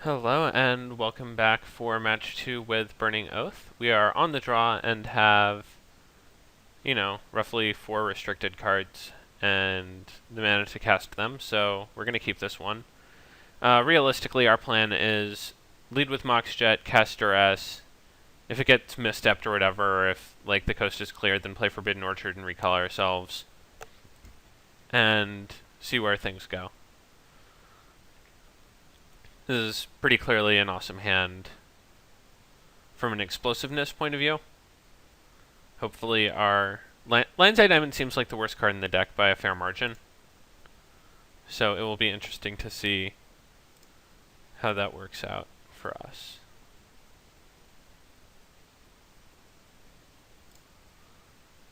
Hello and welcome back for match 2 with Burning Oath. We are on the draw and have, roughly 4 restricted cards and the mana to cast them, so we're going to keep this one. Realistically, our plan is lead with Mox Jet, cast Duress. If it gets misstepped or whatever, or if the coast is cleared, then play Forbidden Orchard and recall ourselves and see where things go. This is pretty clearly an awesome hand from an explosiveness point of view. Hopefully our Lion's Eye Diamond seems like the worst card in the deck by a fair margin. So it will be interesting to see how that works out for us.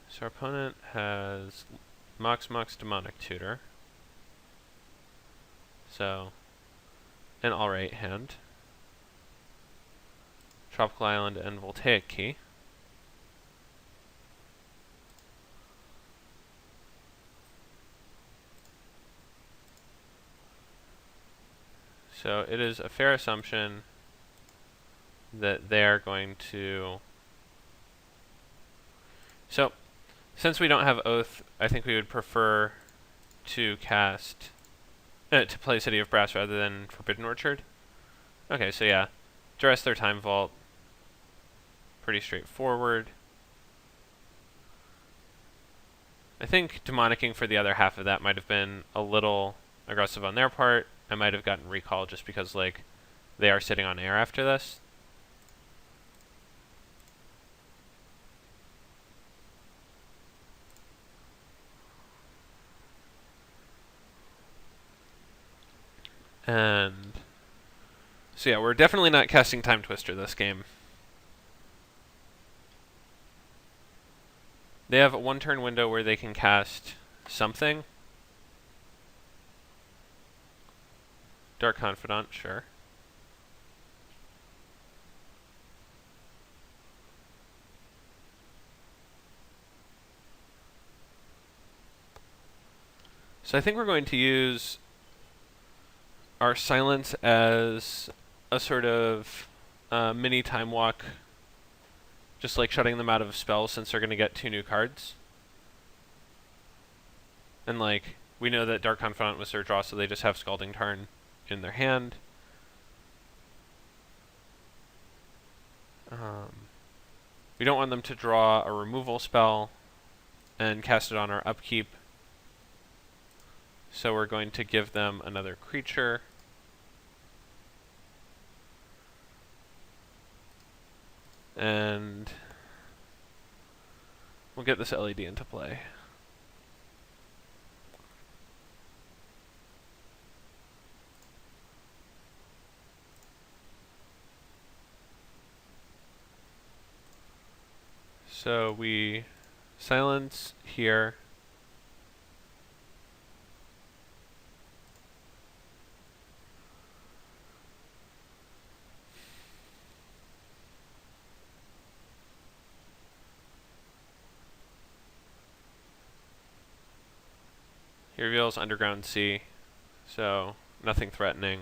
So our opponent has Mox Demonic Tutor. So an alright hand. Tropical Island and Voltaic Key. So it is a fair assumption that they're going to... So, since we don't have Oath, I think we would prefer to cast... to play City of Brass rather than Forbidden Orchard. Okay, so yeah. Duress their Time Vault. Pretty straightforward. I think Demonicking for the other half of that might have been a little aggressive on their part. I might have gotten recall just because, they are sitting on air after this. And so yeah, we're definitely not casting Time Twister this game. They have a 1-turn window where they can cast something. Dark Confidant, sure. So I think we're going to use our Silence as a sort of mini Time Walk, just shutting them out of spells since they're going to get 2 new cards. And we know that Dark Confidant was their draw, so they just have Scalding Tarn in their hand. We don't want them to draw a removal spell and cast it on our upkeep. So we're going to give them another creature. And we'll get this LED into play. So we silence here. He reveals Underground Sea, so nothing threatening.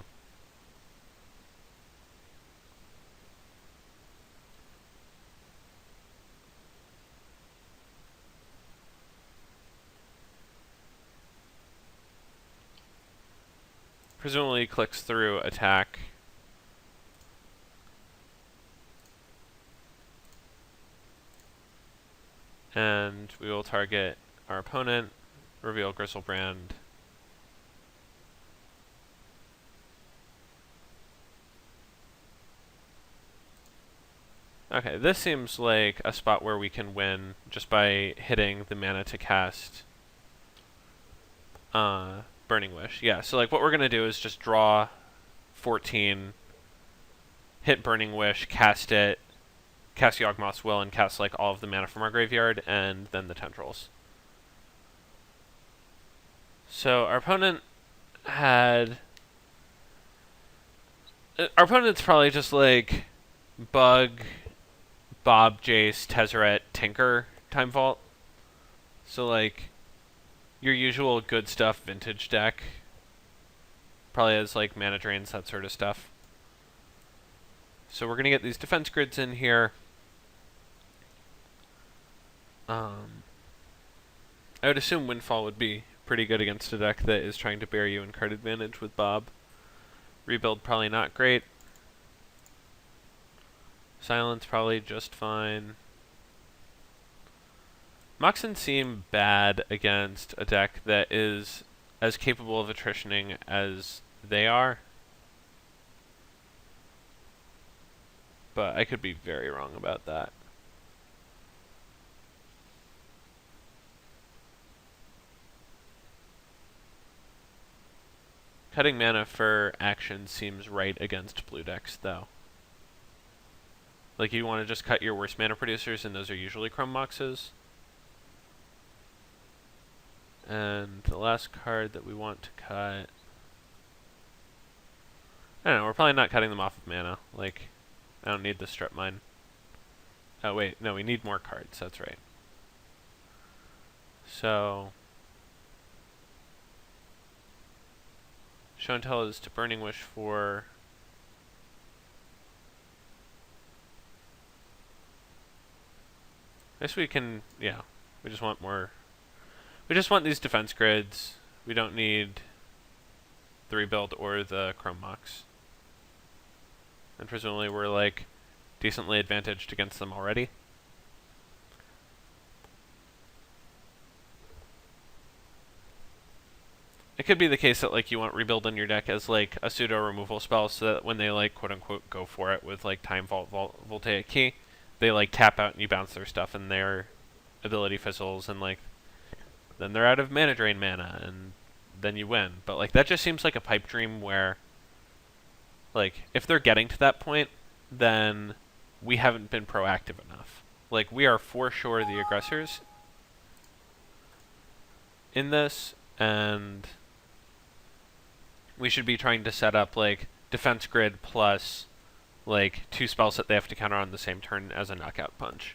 Presumably clicks through attack. And we will target our opponent, reveal Gristlebrand. Okay, this seems like a spot where we can win just by hitting the mana to cast Burning Wish. Yeah, so what we're going to do is just draw 14, hit Burning Wish, cast it, cast Yawgmoth's Will, and cast all of the mana from our graveyard, and then the Tendrils. So our opponent had... Our opponent's probably just Bug, Bob, Jace, Tezzeret, Tinker, Time Vault. So your usual good stuff vintage deck. Probably has mana drains, that sort of stuff. So we're going to get these defense grids in here. I would assume Windfall would be pretty good against a deck that is trying to bury you in card advantage with Bob. Rebuild probably not great. Silence probably just fine. Moxen seem bad against a deck that is as capable of attritioning as they are. But I could be very wrong about that. Cutting mana for action seems right against blue decks, though. Like, you want to just cut your worst mana producers, and those are usually Chrome Moxes. And the last card that we want to cut... I don't know, we're probably not cutting them off of mana. Like, I don't need the Strip Mine. Oh, wait, no, we need more cards, that's right. So... Show and Tell is to Burning Wish for... I guess we can, yeah, we just want more... We just want these defense grids. We don't need the rebuild or the Chrome Mox. And presumably we're, like, decently advantaged against them already. It could be the case that, like, you want rebuild in your deck as, like, a pseudo removal spell so that when they, like, quote unquote go for it with, like, Time Vault, Voltaic Key, they, like, tap out and you bounce their stuff and their ability fizzles and, like, then they're out of mana drain mana and then you win. But, like, that just seems like a pipe dream where, like, if they're getting to that point, then we haven't been proactive enough. Like, we are for sure the aggressors in this, and we should be trying to set up, like, defense grid plus, like, 2 spells that they have to counter on the same turn as a knockout punch.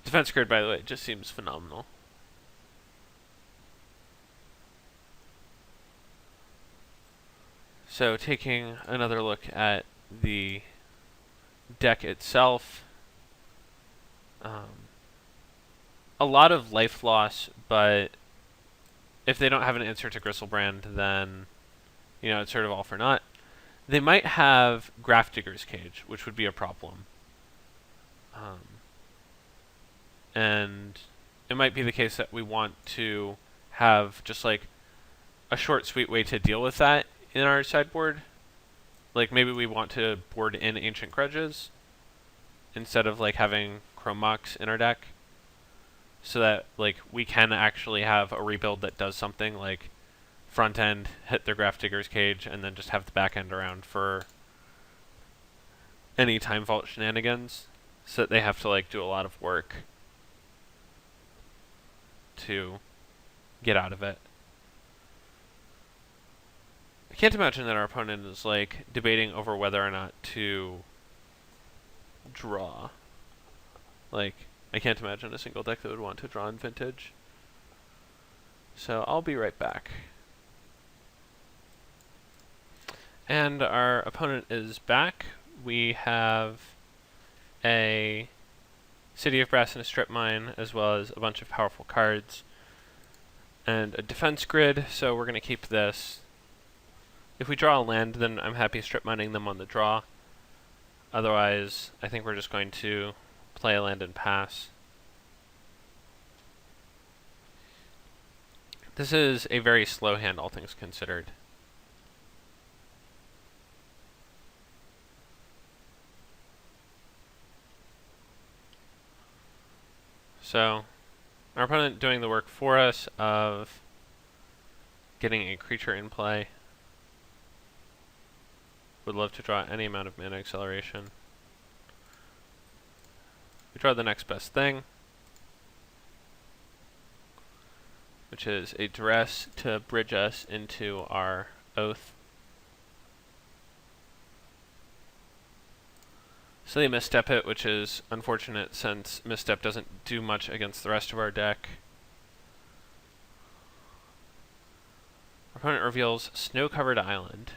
Defense grid, by the way, just seems phenomenal. So, taking another look at the deck itself, a lot of life loss, but if they don't have an answer to Gristlebrand, then, you know, it's sort of all for naught. They might have Grafdigger's Cage, which would be a problem. And it might be the case that we want to have just, like, a short, sweet way to deal with that in our sideboard. Like, maybe we want to board in Ancient Grudges instead of, like, having Chrome Mox in our deck, so that, like, we can actually have a rebuild that does something, like front end, hit their Grafdigger's Cage, and then just have the back end around for any Time Vault shenanigans, so that they have to, like, do a lot of work to get out of it. I can't imagine that our opponent is, like, debating over whether or not to draw. Like, I can't imagine a single deck that would want to draw in Vintage. So I'll be right back. And our opponent is back. We have a City of Brass and a Strip Mine, as well as a bunch of powerful cards, and a defense grid, so we're going to keep this. If we draw a land, then I'm happy strip mining them on the draw. Otherwise, I think we're just going to play a land and pass. This is a very slow hand, all things considered. So, our opponent doing the work for us of getting a creature in play. Would love to draw any amount of mana acceleration. We draw the next best thing, which is a Duress to bridge us into our Oath. So they misstep it, which is unfortunate since misstep doesn't do much against the rest of our deck. Our opponent reveals Snow-Covered Island.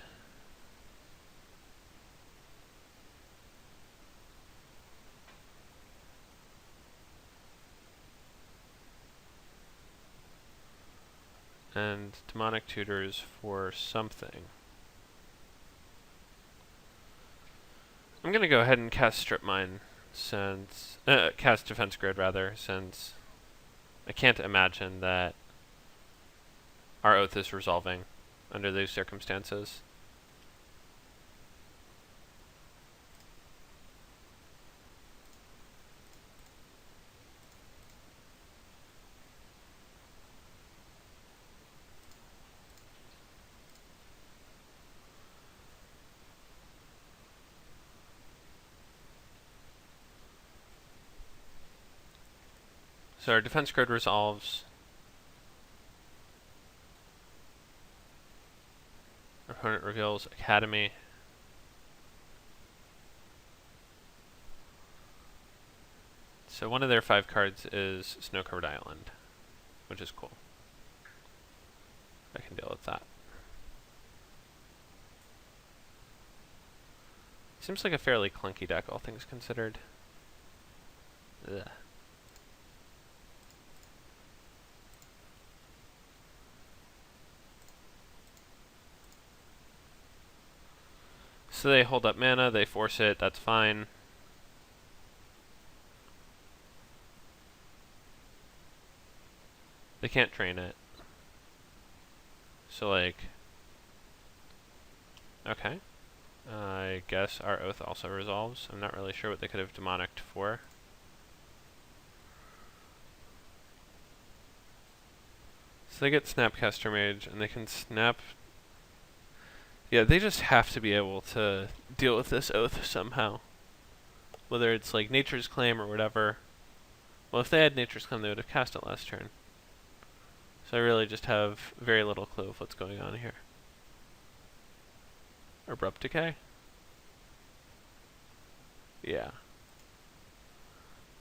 and demonic tutors for something. I'm gonna go ahead and cast Strip Mine since cast Defense Grid rather, since I can't imagine that our oath is resolving under these circumstances. So our defense grid resolves. Our opponent reveals Academy. So one of their 5 cards is Snow-Covered Island, which is cool. I can deal with that. Seems like a fairly clunky deck, all things considered. Ugh. So they hold up mana, they force it, that's fine. They can't drain it. So like, okay. I guess our oath also resolves. I'm not really sure what they could have demonicked for. So they get Snapcaster Mage, and they can snap. Yeah, they just have to be able to deal with this oath somehow. Whether it's like Nature's Claim or whatever. Well, if they had Nature's Claim, they would have cast it last turn. So I really just have very little clue of what's going on here. Abrupt Decay? Yeah.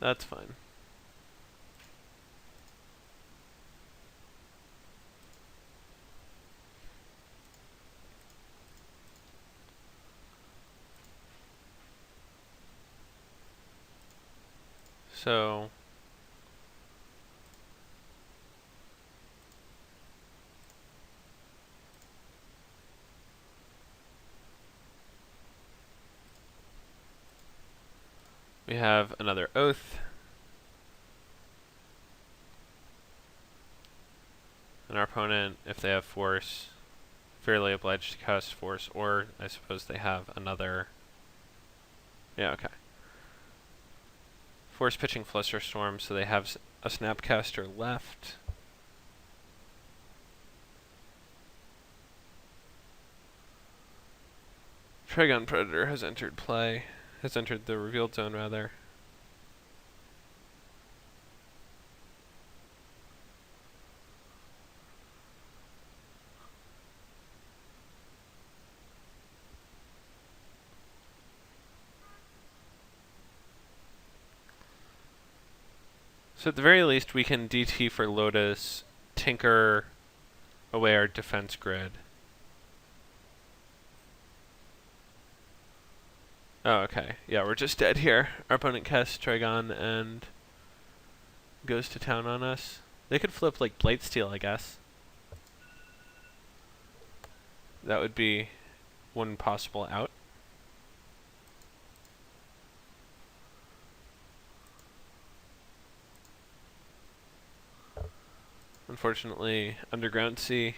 That's fine. So we have another oath. And our opponent, if they have force, fairly obliged to cast force, or I suppose they have another. Yeah, okay. Force pitching Flusterstorm, so they have a Snapcaster left. Trigon Predator has entered play. Has entered the revealed zone, rather. So at the very least, we can DT for Lotus, tinker away our defense grid. Oh, okay. Yeah, we're just dead here. Our opponent casts Trigon and goes to town on us. They could flip like Blightsteel, I guess. That would be one possible out. Unfortunately, Underground Sea.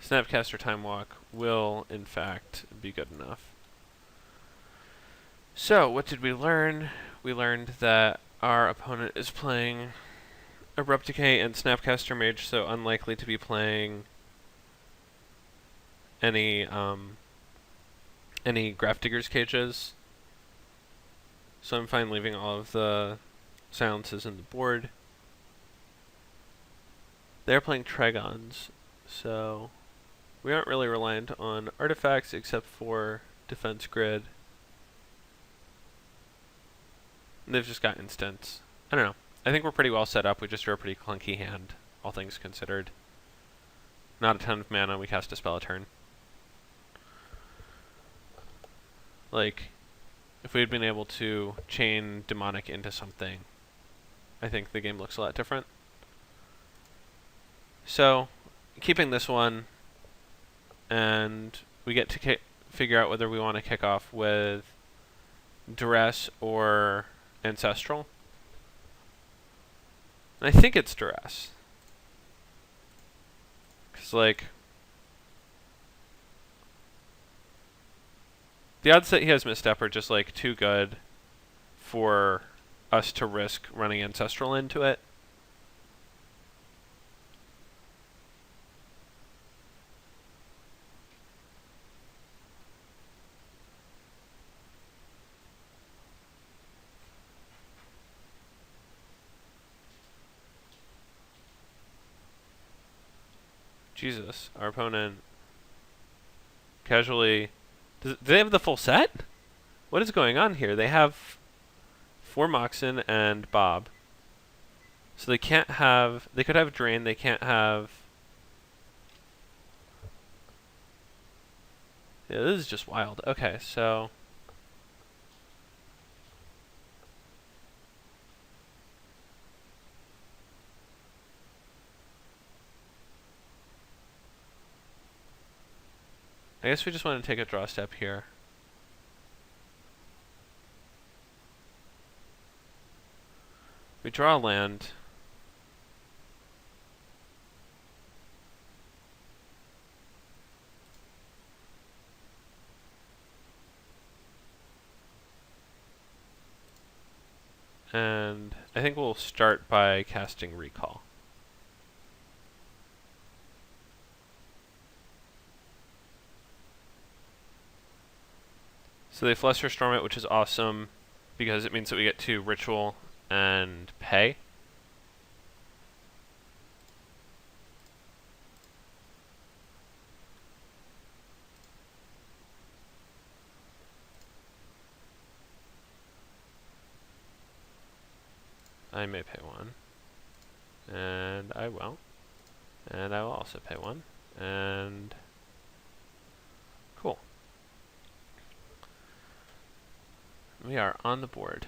Snapcaster Time Walk will, in fact, be good enough. So, what did we learn? We learned that our opponent is playing Abrupt Decay and Snapcaster Mage, so unlikely to be playing any Grafdigger's Cages. So I'm fine leaving all of the silences in the board. They're playing Tregons, so we aren't really reliant on artifacts except for Defense Grid. They've just got instants. I don't know. I think we're pretty well set up. We just drew a pretty clunky hand, all things considered. not a ton of mana, we cast a spell a turn. Like, if we had been able to chain Demonic into something, I think the game looks a lot different. So, keeping this one, and we get to figure out whether we want to kick off with Duress or Ancestral. And I think it's Duress. Because, like, the odds that he has Misstep are just, like, too good for us to risk running Ancestral into it. Jesus, our opponent casually... do they have the full set? What is going on here? They have 4 Moxen and Bob. So they can't have... they could have Drain, they can't have... yeah, this is just wild. Okay, so... I guess we just want to take a draw step here. We draw a land. And I think we'll start by casting Recall. So they Fluster Storm it, which is awesome, because it means that we get to Ritual and pay. I may pay 1. And I will. And I will also pay 1. And... cool. We are on the board.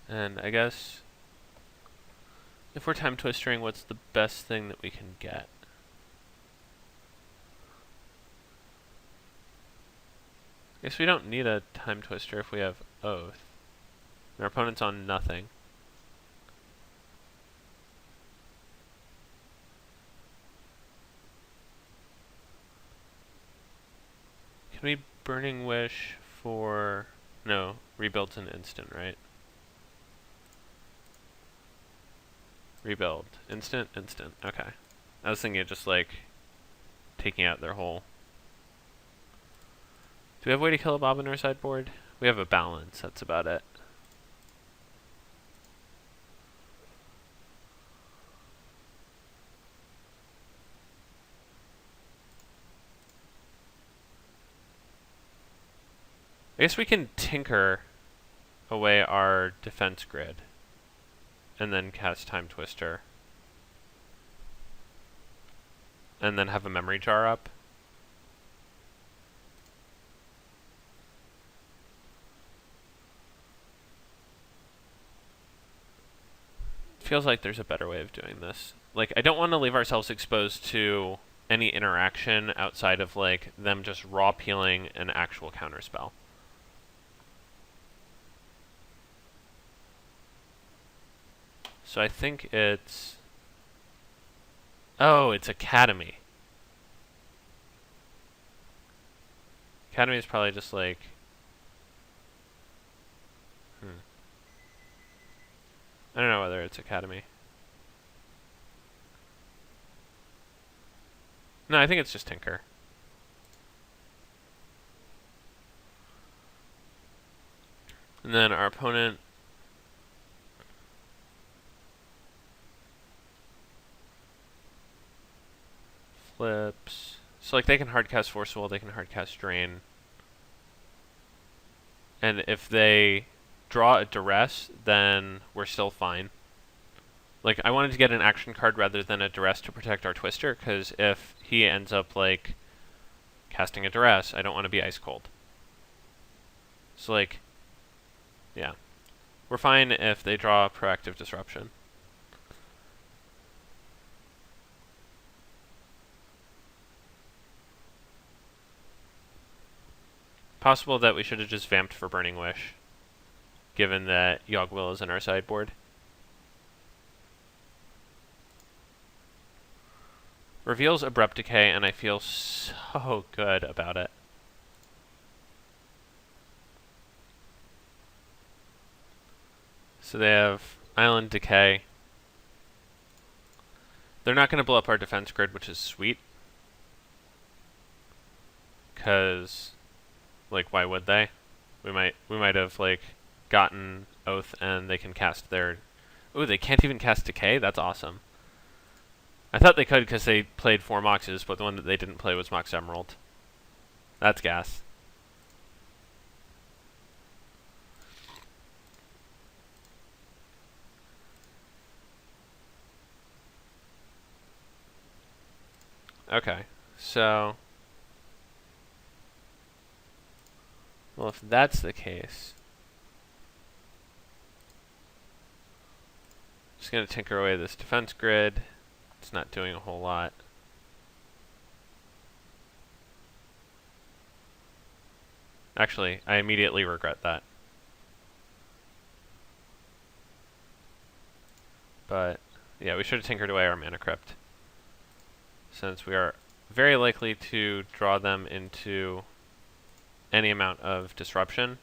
And I guess if we're time twistering, what's the best thing that we can get? I guess we don't need a time twister if we have Oath. And our opponent's on nothing. Can we Burning Wish for... no, Rebuild's an instant, right? Rebuild. Instant? Instant. Okay. I was thinking of just, like, taking out their whole... do we have a way to kill a Bob in our sideboard? We have a balance, that's about it. I guess we can tinker away our defense grid and then cast Time Twister and then have a memory jar up. Feels like there's a better way of doing this. Like, I don't want to leave ourselves exposed to any interaction outside of, like, them just raw peeling an actual counterspell. So I think it's... oh, it's Academy. Academy is probably just like... I don't know whether it's Academy. No, I think it's just Tinker. And then our opponent... flips So like they can hardcast Force Will, they can hardcast Drain. And if they draw a Duress, then we're still fine. Like, I wanted to get an action card rather than a Duress to protect our Twister, because if he ends up, like, casting a Duress, I don't want to be ice cold. So, like, yeah. We're fine if they draw Proactive Disruption. Possible that we should have just vamped for Burning Wish, given that Yogg-Will is in our sideboard. Reveals Abrupt Decay, and I feel so good about it. So they have Island Decay. They're not going to blow up our defense grid, which is sweet. Because, like, why would they? We might have, like, gotten Oath and they can cast their... Ooh, they can't even cast Decay? That's awesome. I thought they could because they played 4 Moxes, but the one that they didn't play was Mox Emerald. That's gas. Okay, so... Well, if that's the case... Just gonna tinker away this defense grid. It's not doing a whole lot. Actually, I immediately regret that. But, yeah, we should have tinkered away our Mana Crypt, since we are very likely to draw them into any amount of disruption.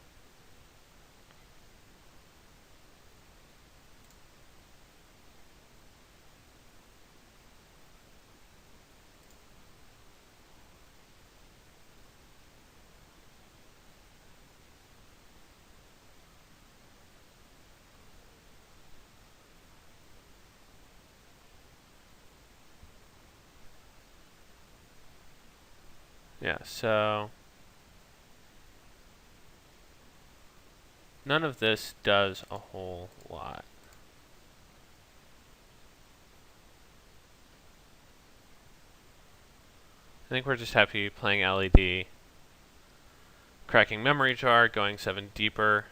Yeah, so... None of this does a whole lot. I think we're just happy playing LED, cracking Memory Jar, going 7 deeper.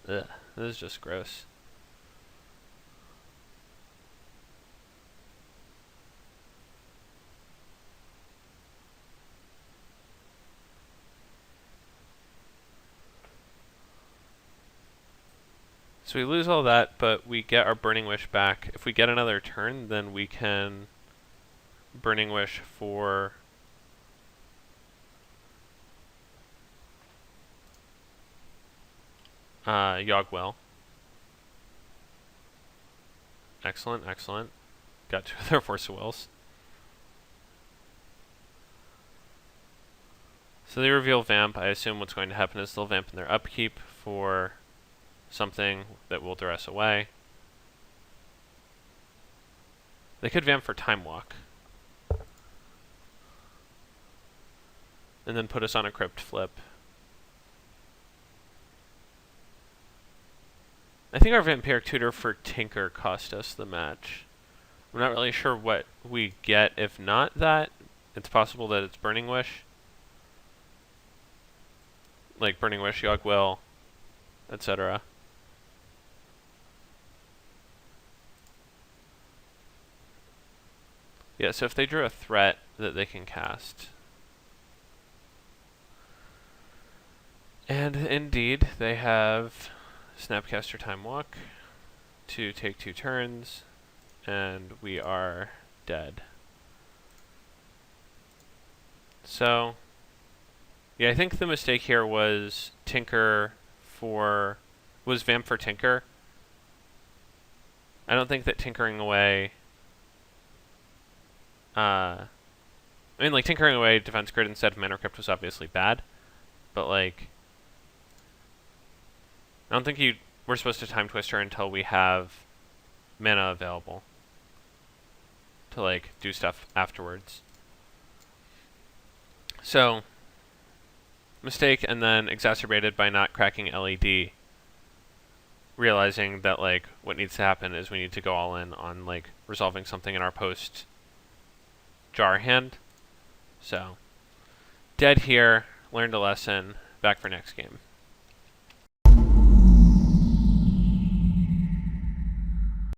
Ugh, this is just gross. So we lose all that, but we get our Burning Wish back. If we get another turn, then we can Burning Wish for Yogg-Will. Excellent, excellent. Got 2 of their Force of Wills. So they reveal Vamp. I assume what's going to happen is they'll Vamp in their upkeep for something that will Duress away. They could Vamp for Time Walk. And then put us on a Crypt flip. I think our Vampiric Tutor for Tinker cost us the match. I'm not really sure what we get if not that. It's possible that it's Burning Wish. Like Burning Wish, Yogg-Will, etc. Yeah, so if they drew a threat that they can cast. And indeed, they have Snapcaster Time Walk to take 2 turns, and we are dead. So, yeah, I think the mistake here was was Vamp for Tinker. I don't think that tinkering away... I mean, like, tinkering away defense grid instead of Mana Crypt was obviously bad, but, like, don't think we're supposed to Time Twister until we have mana available to like do stuff afterwards. So, mistake, and then exacerbated by not cracking LED. Realizing that like what needs to happen is we need to go all in on like resolving something in our post jar hand. So, dead here, learned a lesson, back for next game.